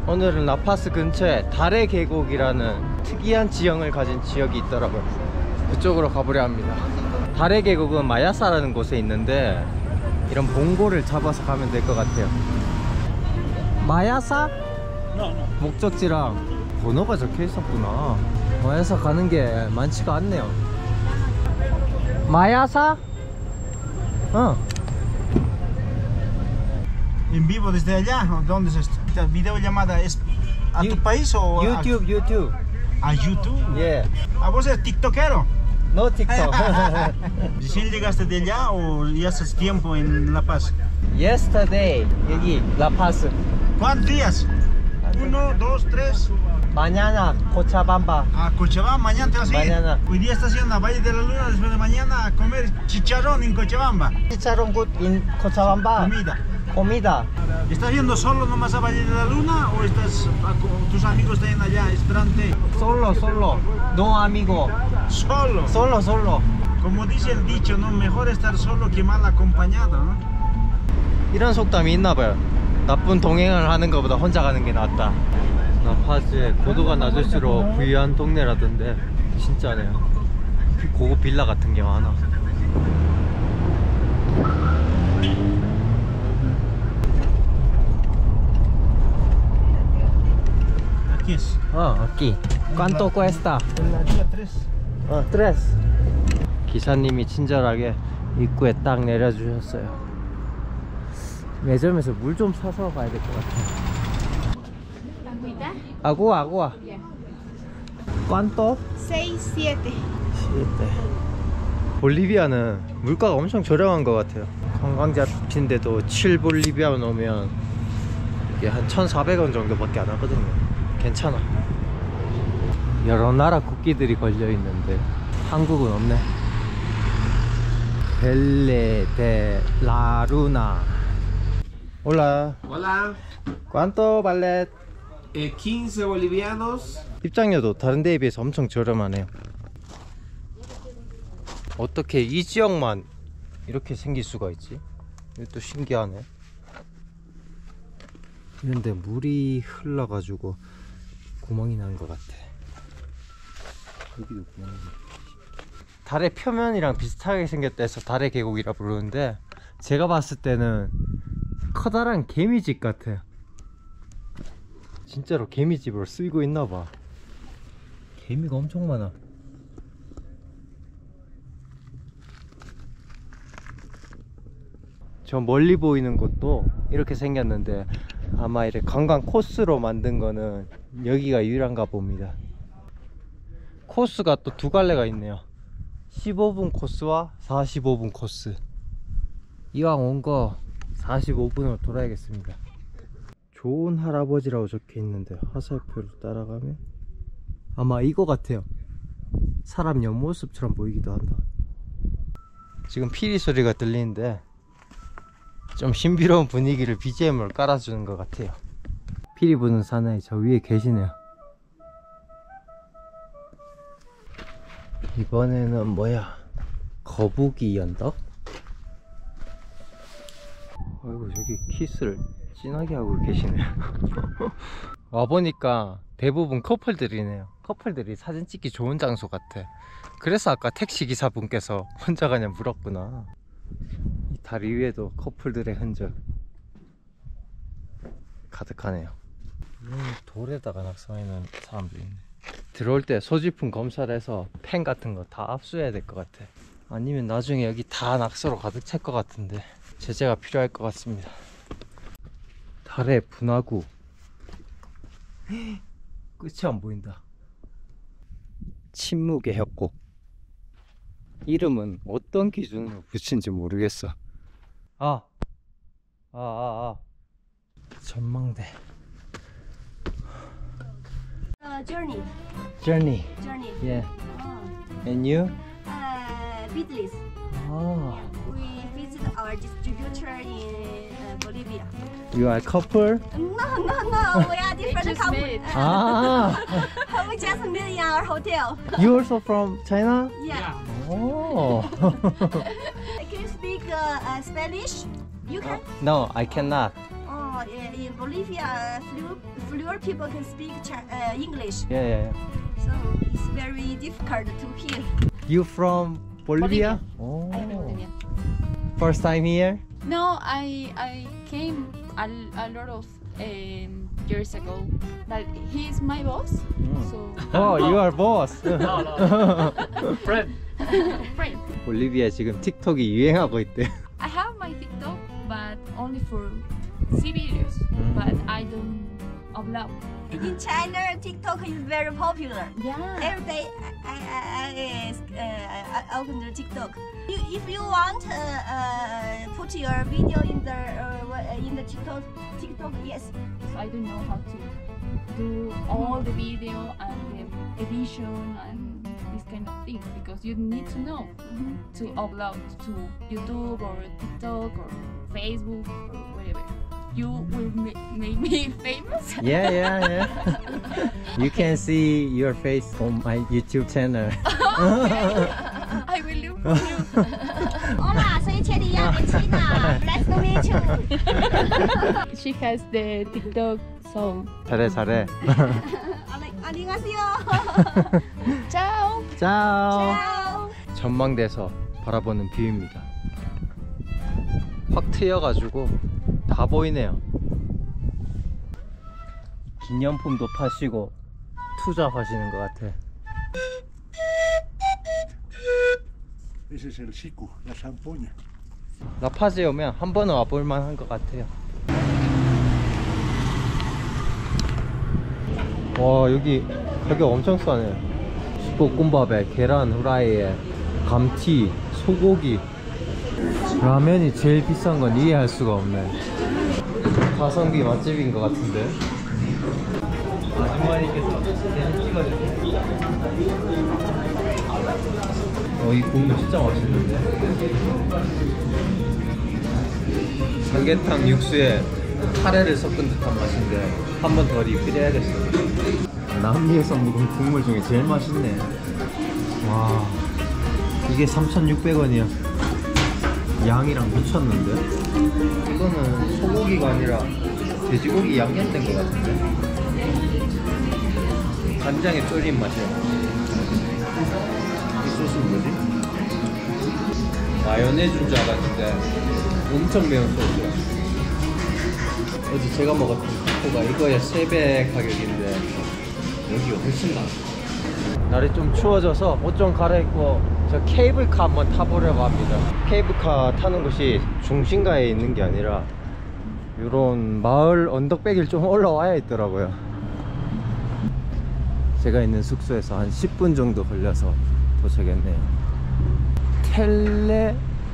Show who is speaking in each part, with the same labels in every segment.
Speaker 1: 오늘은 라파스 근처에 달의 계곡이라는 특이한 지형을 가진 지역이 있더라고요. 그쪽으로 가보려 합니다. 달의 계곡은 마야사라는 곳에 있는데 이런 봉고를 잡아서 가면 될 것 같아요. 마야사? 목적지랑 번호가 적혀 있었구나. 마야사 가는 게 많지가 않네요. 마야사?
Speaker 2: ¿En vivo desde allá? ¿O dónde es esto? ¿Videollamada es a tu país o
Speaker 1: YouTube.
Speaker 2: a YouTube?
Speaker 1: Yeah.
Speaker 2: ¿A vos eres tiktokero?
Speaker 1: No TikTok.
Speaker 2: ¿Recién llegaste de allá o ya hace tiempo en La Paz?
Speaker 1: Yesterday 여기 라파스.
Speaker 2: ¿Cuántos días? 1, 2, 3.
Speaker 1: Mañana Cochabamba.
Speaker 2: A Cochabamba, mañana te vas a ir.
Speaker 1: Mañana.
Speaker 2: Hoy día estás yendo a Valle de la Luna, después de mañana a comer chicharrón en Cochabamba.
Speaker 1: Chicharrón good in Cochabamba. Comida.
Speaker 2: ¿Estás yendo solo nomás a Valle de la Luna o estás tus amigos están allá esperante?
Speaker 1: Solo. No amigo.
Speaker 2: Solo.
Speaker 1: Solo.
Speaker 2: Como dice el dicho, ¿no? Mejor estar solo que mal acompañado, ¿no?
Speaker 1: 이런 속담이 있나봐요. 나쁜 동행을 하는 것보다 혼자 가는 게 낫다. 라파즈에 고도가 낮을수록 부유한 동네라던데 진짜네요. 고급 빌라 같은 게 많아.
Speaker 2: Aquí es.
Speaker 1: aquí. ¿Cuánto cuesta?
Speaker 2: En la día 3.
Speaker 1: 3. 기사님이 친절하게 입구에 딱 내려주셨어요. 매점에서 물 좀 사서 가야 될 것 같아요. Agua. ¿Cuánto?
Speaker 3: 6, 7.
Speaker 1: 볼리비아는 물가가 엄청 저렴한 것 같아요. 관광지인데도 7볼리비아 넣으면 이게 한 1,400원 정도밖에 안 하거든요. 괜찮아. 여러 나라 국기들이 걸려 있는데 한국은 없네. 벨레 데 라 루나. Hola. ¿Cuánto vale?
Speaker 4: 15 bolivianos.
Speaker 1: 입장료도 다른 데에 비해서 엄청 저렴하네요. 어떻게 이 지역만 이렇게 생길 수가 있지? 이것도 신기하네. 이런데 물이 흘러가지고 구멍이 난 것 같아. 여기도 구멍이. 달의 표면이랑 비슷하게 생겼다 해서 달의 계곡이라 부르는데 제가 봤을 때는 커다란 개미집 같아요. 진짜로 개미집으로 쓰이고 있나봐. 개미가 엄청 많아. 저 멀리 보이는 곳도 이렇게 생겼는데 아마 이렇게 관광 코스로 만든 거는 여기가 유일한가 봅니다. 코스가 또 두 갈래가 있네요. 15분 코스와 45분 코스. 이왕 온 거 45분으로 돌아야겠습니다. 좋은 할아버지라고 적혀 있는데 화살표를 따라가면 아마 이거 같아요. 사람 옆모습처럼 보이기도 한다. 지금 피리 소리가 들리는데 좀 신비로운 분위기를 BGM을 깔아주는 것 같아요. 피리 부는 사나이 저 위에 계시네요. 이번에는 뭐야? 거북이 연덕? 아이고 저기 키스를 진하게 하고 계시네요. 와보니까 대부분 커플들이네요. 커플들이 사진 찍기 좋은 장소 같아. 그래서 아까 택시기사분께서 혼자 가냐 물었구나. 이 다리 위에도 커플들의 흔적 가득하네요. 돌에다가 낙서해놓은 사람도 있네. 들어올 때 소지품 검사를 해서 펜 같은 거 다 압수해야 될 것 같아. 아니면 나중에 여기 다 낙서로 가득 찰 것 같은데 제재가 필요할 것 같습니다. 달의 분화구. 끝이 안 보인다. 침묵의 협곡. 이름은 어떤 기준으로 붙인지 모르겠어. 전망대. Journey. Yeah. And you?
Speaker 3: Beatles.
Speaker 1: Oh.
Speaker 3: We visit our distributor in Bolivia.
Speaker 1: You are a couple?
Speaker 3: No. We are different couple. We just met in our hotel.
Speaker 1: You also from China?
Speaker 3: Yeah.
Speaker 1: Oh.
Speaker 3: Can you speak Spanish? You can?
Speaker 1: No, I cannot.
Speaker 3: Oh. in Bolivia, fewer people can speak English,
Speaker 1: Yeah.
Speaker 3: so it's very difficult to hear.
Speaker 1: You from Bolivia? Oh.
Speaker 5: I am in Bolivia.
Speaker 1: First time here?
Speaker 5: No, I came a lot of years ago. But he's my boss, so
Speaker 1: Oh, you are boss.
Speaker 6: Friend.
Speaker 5: friend.
Speaker 1: 볼리비아 지금 틱톡이 유행하고 있대.
Speaker 5: I have my TikTok, but only for see videos. But I don't upload.
Speaker 3: In China, TikTok is very popular.
Speaker 5: Yeah.
Speaker 3: Every day I open the TikTok. If you want put your video in the TikTok, yes.
Speaker 5: So I don't know how to do all the video and the edition and this kind of things because you need to know to upload to YouTube or TikTok or Facebook or whatever. You will make me famous.
Speaker 1: Yeah. You can see your face on my YouTube channel.
Speaker 5: I will look for you.
Speaker 3: Hola, soy Cheria de China. Nice to meet you.
Speaker 5: She has the TikTok song.
Speaker 1: 잘해.
Speaker 3: 안녕하세요.
Speaker 5: Ciao.
Speaker 1: 짠.
Speaker 3: Ciao.
Speaker 1: 전망대에서 바라보는 뷰입니다. 확 트여가지고 다 보이네요. 기념품도 파시고 투자하시는 것 같아.
Speaker 2: Ese es el siku, la zampoña.
Speaker 1: 라파즈에 오면 한 번은 와볼 만한 것 같아요. 와, 여기 가격 엄청 싸네. 볶음밥에 계란 후라이에 감튀, 소고기. 라면이 제일 비싼 건 이해할 수가 없네. 가성비 맛집인 것 같은데. 아주머니께서 계속 찍어주세요. 이 국물 진짜 맛있는데. 삼계탕 육수에 카레를 섞은 듯한 맛인데 한 번 더 리필해야겠어. 남미에서 먹은 국물 중에 제일 맛있네. 와, 이게 3,600원이야. 양이랑 미쳤는데? 이거는 소고기가 아니라 돼지고기 양념된 것 같은데? 간장에 졸인 맛이야. 이 소스는 뭐지? 마요네즈인 줄 알았는데 엄청 매운 소스야. 어제 제가 먹었던 타코가 이거의 3배 가격인데 여기가 훨씬 나아. 날이 좀 추워져서 옷 좀 갈아입고 저 케이블카 한번 타보려고 합니다. 케이블카 타는 곳이 중심가에 있는 게 아니라 이런 마을 언덕배기를 좀 올라와야 있더라고요. 제가 있는 숙소에서 한 10분 정도 걸려서 도착했네요.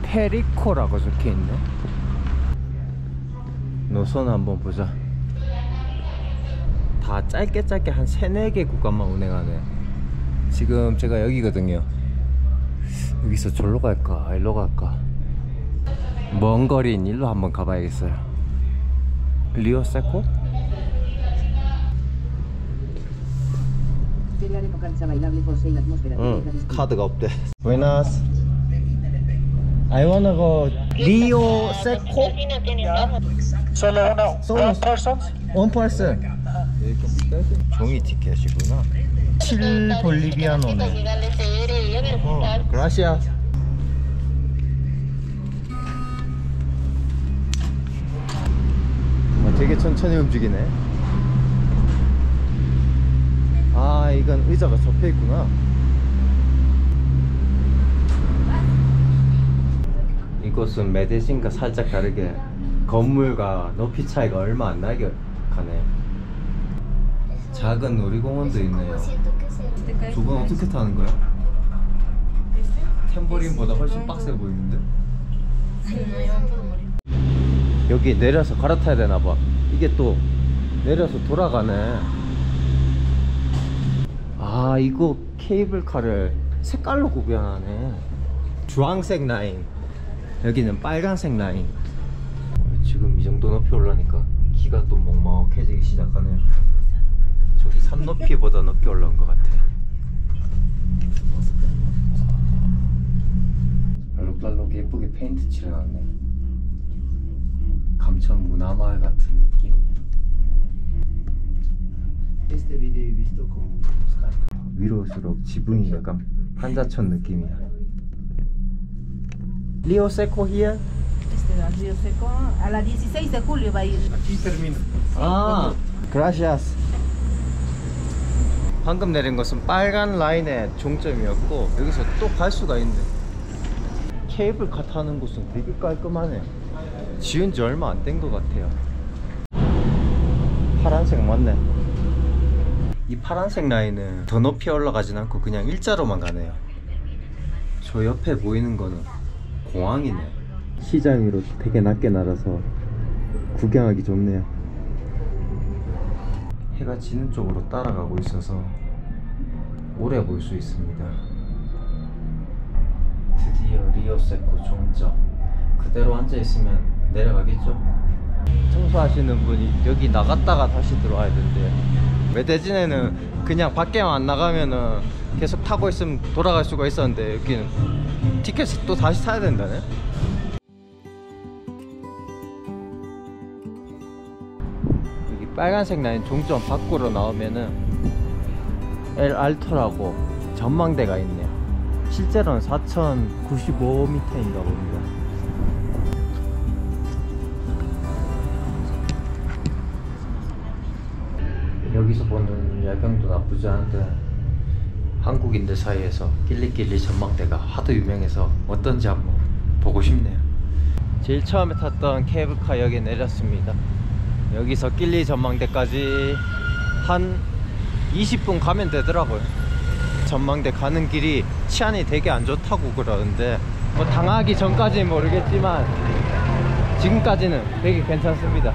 Speaker 1: 텔레페리코라고 적혀있네. 노선 한번 보자. 다 짧게 한 3-4개 구간만 운행하네. 지금 제가 여기거든요. 여기서 절로 갈까 일로 갈까. 먼 거리인 일로 한번 가봐야겠어요. 리오세코? 카드가 없대. Buenas. I wanna go 리오세코?
Speaker 2: Solo
Speaker 1: One person. 종이 티켓이구나. 7 볼리비아노네. 그라시아. 되게 천천히 움직이네. 아, 이건 의자가 접혀 있구나. 이곳은 메데신과 살짝 다르게 건물과 높이 차이가 얼마 안 나게 가네. 작은 놀이공원도 있네요. 저건 어떻게 타는 거야? 탬버린보다 훨씬 빡세 보이는데? 여기 내려서 갈아타야 되나봐. 이게 또 내려서 돌아가네. 아, 이거 케이블카를 색깔로 구별하네. 주황색 라인, 여기는 빨간색 라인. 지금 이 정도 높이 올라니까 키가 또 먹먹해지기 시작하네요. 저기 산 높이보다 높게 올라온 것 같아. 알록달록 예쁘게 페인트 칠해놨네. 감자 인천 문화마을 같은 느낌. 위로 올수록 지붕이 약간 판자촌 느낌이야. Rio Seco here?
Speaker 3: Este va al Río Seco. A las 16 de julio va a ir.
Speaker 6: Aquí termina.
Speaker 1: 아, gracias. 방금 내린 것은 빨간 라인의 종점이었고 여기서 또 갈 수가 있네. 케이블카 타는 곳은 되게 깔끔하네. 지은 지 얼마 안 된 것 같아요. 파란색 맞네. 이 파란색 라인은 더 높이 올라가진 않고 그냥 일자로만 가네요. 저 옆에 보이는 거는 공항이네. 시장 위로 되게 낮게 날아서 구경하기 좋네요. 해가 지는 쪽으로 따라가고 있어서 오래 볼 수 있습니다. 드디어 리오세코 종점. 그대로 앉아있으면 내려가겠죠? 청소하시는 분이 여기 나갔다가 다시 들어와야 된대요. 메데진에는 그냥 밖에만 안 나가면은 계속 타고 있으면 돌아갈 수가 있었는데 여기는 티켓을 또 다시 사야 된다네. 여기 빨간색 라인 종점 밖으로 나오면은 엘 알토라고 전망대가 있네요. 실제로는 4095m인가 봅니다. 여기서 보는 야경도 나쁘지 않은데 한국인들 사이에서 낄리낄리 전망대가 하도 유명해서 어떤지 한번 보고 싶네요. 제일 처음에 탔던 케이블카역에 내렸습니다. 여기서 낄리 전망대까지 한 20분 가면 되더라고요. 전망대 가는 길이 치안이 되게 안 좋다고 그러는데 뭐 당하기 전까지는 모르겠지만 지금까지는 되게 괜찮습니다.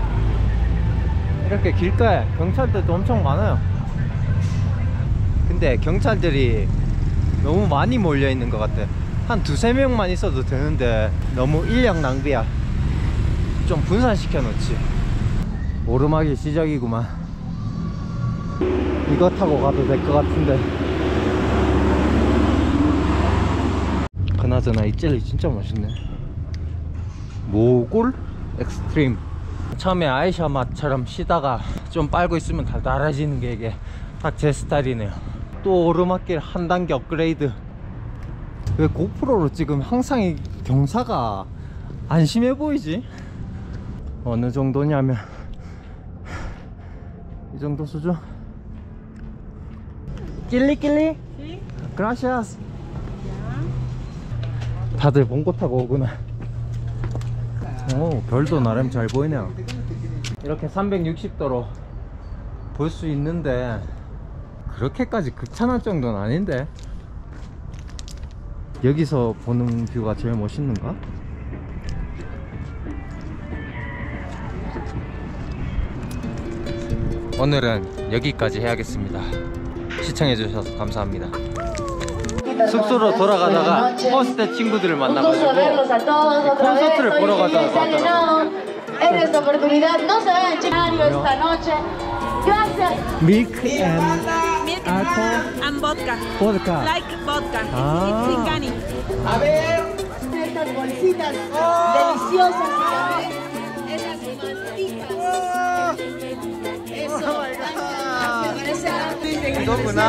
Speaker 1: 이렇게 길가에 경찰들도 엄청 많아요. 근데 경찰들이 너무 많이 몰려 있는 것 같아. 한 두세 명만 있어도 되는데 너무 인력 낭비야. 좀 분산시켜 놓지. 오르막이 시작이구만. 이거 타고 가도 될 것 같은데. 그나저나 이 젤리 진짜 맛있네. 모골 엑스트림. 처음에 아이샤 맛처럼 쉬다가 좀 빨고 있으면 달달해지는 게 이게 딱 제 스타일이네요. 또 오르막길 한 단계 업그레이드. 왜 고프로로 찍으면 항상 이 경사가 안심해 보이지? 어느 정도냐면 이 정도 수준? 낄리낄리? 그라시아스. 다들 봉고 타고 오구나. 오, 별도 나름 잘 보이네요. 이렇게 360도로 볼 수 있는데 그렇게까지 극찬할 정도는 아닌데. 여기서 보는 뷰가 제일 멋있는가? 오늘은 여기까지 해야겠습니다. 시청해주셔서 감사합니다. 숙소로 돌아가다가 버스 때 친구들을 만나가지고 콘서트를 보러 가자고 하더라고요. Milk and alcohol
Speaker 7: and vodka.
Speaker 1: vodka.
Speaker 7: Like vodka.
Speaker 1: Ah.
Speaker 7: It's Ticani.
Speaker 3: A ver. Estas bolsitas deliciosas. Esas mantitas. Eso.
Speaker 1: 이거구나.